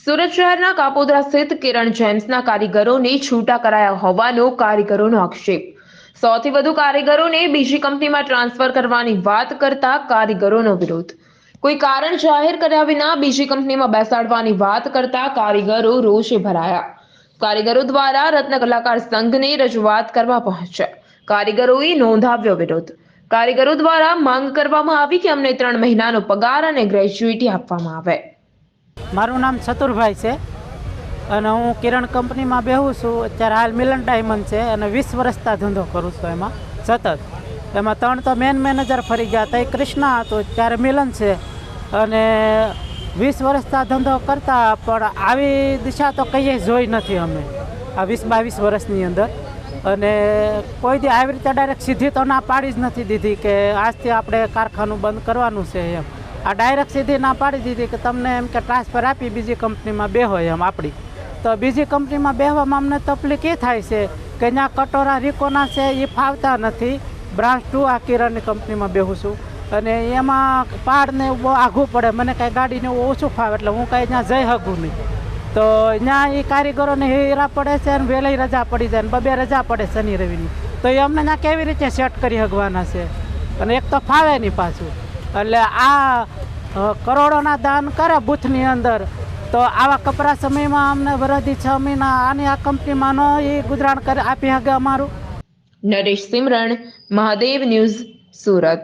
સુરત શહેરના કાપોદ્રા સ્થિત કિરણ જેમ્સના કારીગરોને છૂટા કરાયા હોવાનો કારીગરોનો આક્ષેપ। સૌથી વધુ કારીગરોને બીજી કંપનીમાં ટ્રાન્સફર કરવાની વાત કરતા કારીગરોનો વિરોધ। કોઈ કારણ જાહેર કર્યા વિના બીજી કંપનીમાં બેસાડવાની વાત કરતા કારીગરો રોષે ભરાયા। કારીગરો દ્વારા રત્ન કલાકાર સંઘને રજૂઆત કરવા પહોંચ્યા। કારીગરોએ નોંધાવ્યો વિરોધ। કારીગરો દ્વારા માંગ કરવામાં આવી કે અમને 3 મહિનાનો પગાર અને ગ્રેચ્યુઇટી આપવામાં આવે। મારું નામ ચતુરભાઈ છે અને હું કિરણ કંપનીમાં બેહું છું। અત્યારે હાલ મિલન ડાયમંડ છે અને 20 વર્ષથી ધંધો કરું છું। એમાં સતત એમાં 3 તો મેન મેનેજર ફરી ગયા હતા। કૃષ્ણા હતો, ત્યારે મિલન છે અને 20 વર્ષથી ધંધો કરતા પણ આવી દિશા તો કંઈ જોઈ નથી અમે આ 20-22 વર્ષની અંદર। અને કોઈ દી આવી રીતે ડાયરેક્ટ સીધી તો ના પાડી જ નથી દીધી કે આજથી આપણે કારખાનું બંધ કરવાનું છે એમ। આ ડાયરેક્ટ સીધી ના પાડી દીધી કે તમને એમ કે ટ્રાન્સફર આપી બીજી કંપનીમાં બેહો એમ આપણી। તો બીજી કંપનીમાં બેહવામાં અમને તકલીફ એ થાય છે કે ત્યાં કટોરા રીકોના છે એ ફાવતા નથી। બ્રાન્ચ 2 આ કિરણની કંપનીમાં બેહું છું અને એમાં પહાડને બહુ આઘું પડે, મને કાંઈ ગાડીને ઓછું ફાવે એટલે હું કાંઈ ત્યાં જઈ શકું નહીં। તો ત્યાં એ કારીગરોને હેરા પડે છે અને વહેલી રજા પડી જાય ને 2 રજા પડે શનિ રવિની। તો એ અમને ત્યાં કેવી રીતે સેટ કરી શકવાના છે અને એક તો ફાવે નહીં પાછું। એટલે આ કરોડોના દાન કરે બૂથની અંદર, તો આવા કપરા સમયમાં અમને વરદી 6 મહિના આની આ કંપનીમાં નો એ ગુજરાન કરી આપી શકે અમારું। નરેશ સિમરણ, મહાદેવ ન્યૂઝ, સુરત।